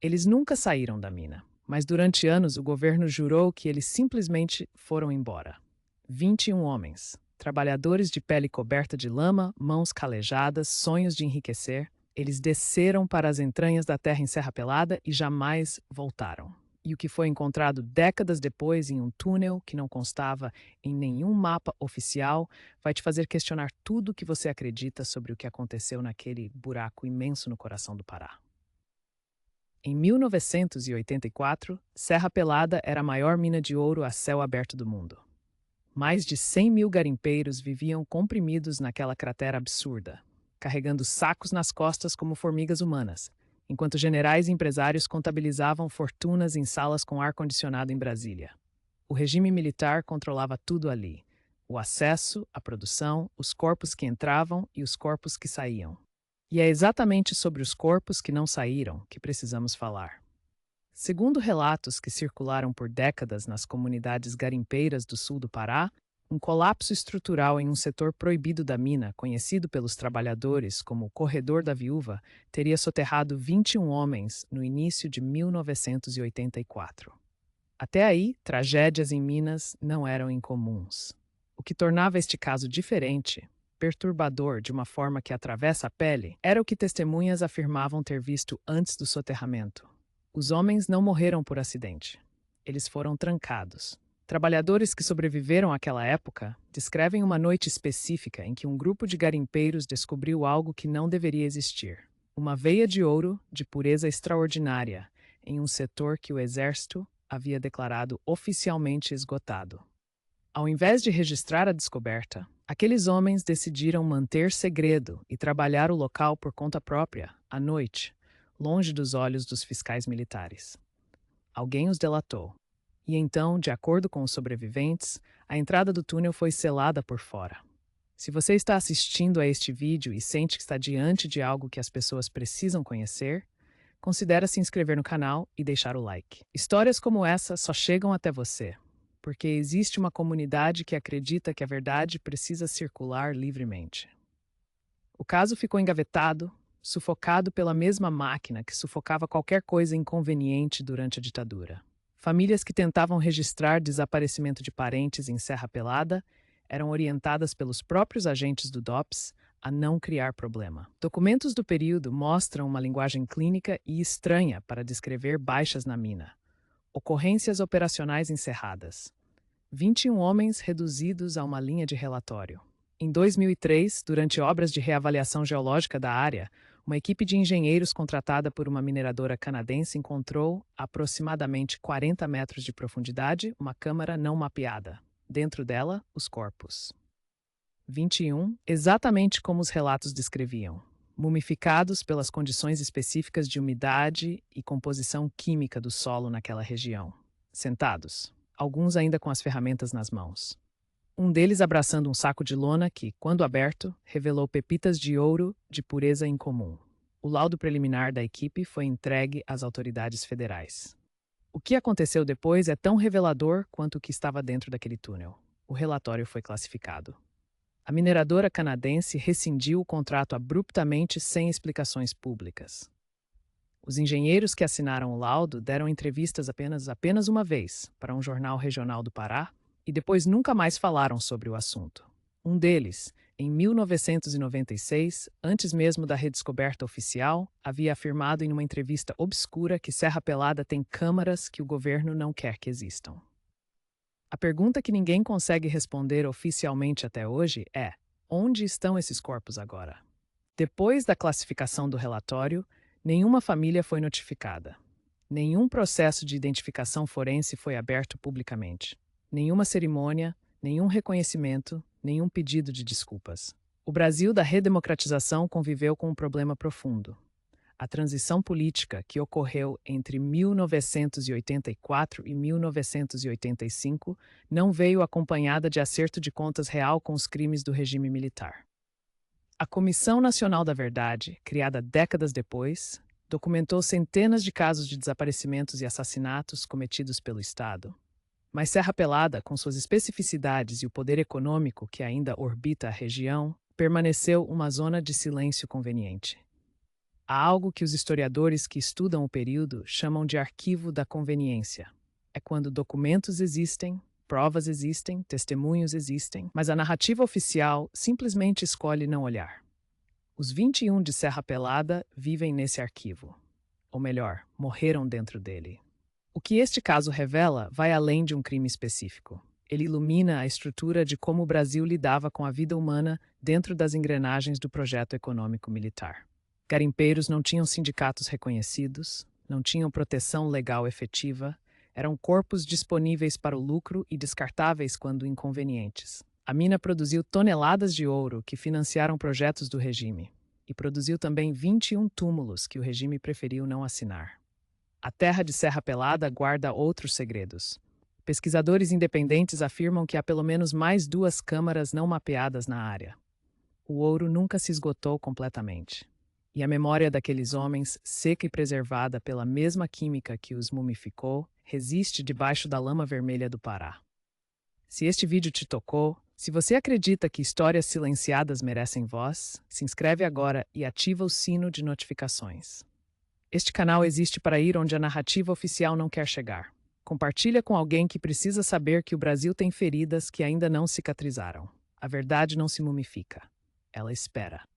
Eles nunca saíram da mina, mas durante anos o governo jurou que eles simplesmente foram embora. 21 homens, trabalhadores de pele coberta de lama, mãos calejadas, sonhos de enriquecer, eles desceram para as entranhas da terra em Serra Pelada e jamais voltaram. E o que foi encontrado décadas depois em um túnel que não constava em nenhum mapa oficial vai te fazer questionar tudo o que você acredita sobre o que aconteceu naquele buraco imenso no coração do Pará. Em 1984, Serra Pelada era a maior mina de ouro a céu aberto do mundo. Mais de 100 mil garimpeiros viviam comprimidos naquela cratera absurda, carregando sacos nas costas como formigas humanas, enquanto generais e empresários contabilizavam fortunas em salas com ar-condicionado em Brasília. O regime militar controlava tudo ali: o acesso, a produção, os corpos que entravam e os corpos que saíam. E é exatamente sobre os corpos que não saíram que precisamos falar. Segundo relatos que circularam por décadas nas comunidades garimpeiras do sul do Pará, um colapso estrutural em um setor proibido da mina, conhecido pelos trabalhadores como o Corredor da Viúva, teria soterrado 21 homens no início de 1984. Até aí, tragédias em Minas não eram incomuns. O que tornava este caso diferente, perturbador de uma forma que atravessa a pele, era o que testemunhas afirmavam ter visto antes do soterramento. Os homens não morreram por acidente. Eles foram trancados. Trabalhadores que sobreviveram àquela época descrevem uma noite específica em que um grupo de garimpeiros descobriu algo que não deveria existir: uma veia de ouro de pureza extraordinária em um setor que o exército havia declarado oficialmente esgotado. Ao invés de registrar a descoberta, aqueles homens decidiram manter segredo e trabalhar o local por conta própria, à noite, longe dos olhos dos fiscais militares. Alguém os delatou. E então, de acordo com os sobreviventes, a entrada do túnel foi selada por fora. Se você está assistindo a este vídeo e sente que está diante de algo que as pessoas precisam conhecer, considere se inscrever no canal e deixar o like. Histórias como essa só chegam até você porque existe uma comunidade que acredita que a verdade precisa circular livremente. O caso ficou engavetado, sufocado pela mesma máquina que sufocava qualquer coisa inconveniente durante a ditadura. Famílias que tentavam registrar desaparecimento de parentes em Serra Pelada eram orientadas pelos próprios agentes do DOPS a não criar problema. Documentos do período mostram uma linguagem clínica e estranha para descrever baixas na mina. Ocorrências operacionais encerradas. 21 homens reduzidos a uma linha de relatório. Em 2003, durante obras de reavaliação geológica da área, uma equipe de engenheiros contratada por uma mineradora canadense encontrou, a aproximadamente 40 metros de profundidade, uma câmara não mapeada. Dentro dela, os corpos. 21, exatamente como os relatos descreviam, mumificados pelas condições específicas de umidade e composição química do solo naquela região. Sentados, alguns ainda com as ferramentas nas mãos. Um deles abraçando um saco de lona que, quando aberto, revelou pepitas de ouro de pureza incomum. O laudo preliminar da equipe foi entregue às autoridades federais. O que aconteceu depois é tão revelador quanto o que estava dentro daquele túnel. O relatório foi classificado. A mineradora canadense rescindiu o contrato abruptamente sem explicações públicas. Os engenheiros que assinaram o laudo deram entrevistas apenas uma vez para um jornal regional do Pará e depois nunca mais falaram sobre o assunto. Um deles, em 1996, antes mesmo da redescoberta oficial, havia afirmado em uma entrevista obscura que Serra Pelada tem câmaras que o governo não quer que existam. A pergunta que ninguém consegue responder oficialmente até hoje é: onde estão esses corpos agora? Depois da classificação do relatório, nenhuma família foi notificada. Nenhum processo de identificação forense foi aberto publicamente. Nenhuma cerimônia, nenhum reconhecimento, nenhum pedido de desculpas. O Brasil da redemocratização conviveu com um problema profundo. A transição política que ocorreu entre 1984 e 1985 não veio acompanhada de acerto de contas real com os crimes do regime militar. A Comissão Nacional da Verdade, criada décadas depois, documentou centenas de casos de desaparecimentos e assassinatos cometidos pelo Estado. Mas Serra Pelada, com suas especificidades e o poder econômico que ainda orbita a região, permaneceu uma zona de silêncio conveniente. Há algo que os historiadores que estudam o período chamam de arquivo da conveniência. É quando documentos existem, provas existem, testemunhos existem, mas a narrativa oficial simplesmente escolhe não olhar. Os 21 de Serra Pelada vivem nesse arquivo. Ou melhor, morreram dentro dele. O que este caso revela vai além de um crime específico. Ele ilumina a estrutura de como o Brasil lidava com a vida humana dentro das engrenagens do projeto econômico militar. Garimpeiros não tinham sindicatos reconhecidos, não tinham proteção legal efetiva, eram corpos disponíveis para o lucro e descartáveis quando inconvenientes. A mina produziu toneladas de ouro que financiaram projetos do regime, e produziu também 21 túmulos que o regime preferiu não assinar. A terra de Serra Pelada guarda outros segredos. Pesquisadores independentes afirmam que há pelo menos mais 2 câmaras não mapeadas na área. O ouro nunca se esgotou completamente. E a memória daqueles homens, seca e preservada pela mesma química que os mumificou, resiste debaixo da lama vermelha do Pará. Se este vídeo te tocou, se você acredita que histórias silenciadas merecem voz, se inscreve agora e ativa o sino de notificações. Este canal existe para ir onde a narrativa oficial não quer chegar. Compartilha com alguém que precisa saber que o Brasil tem feridas que ainda não cicatrizaram. A verdade não se mumifica. Ela espera.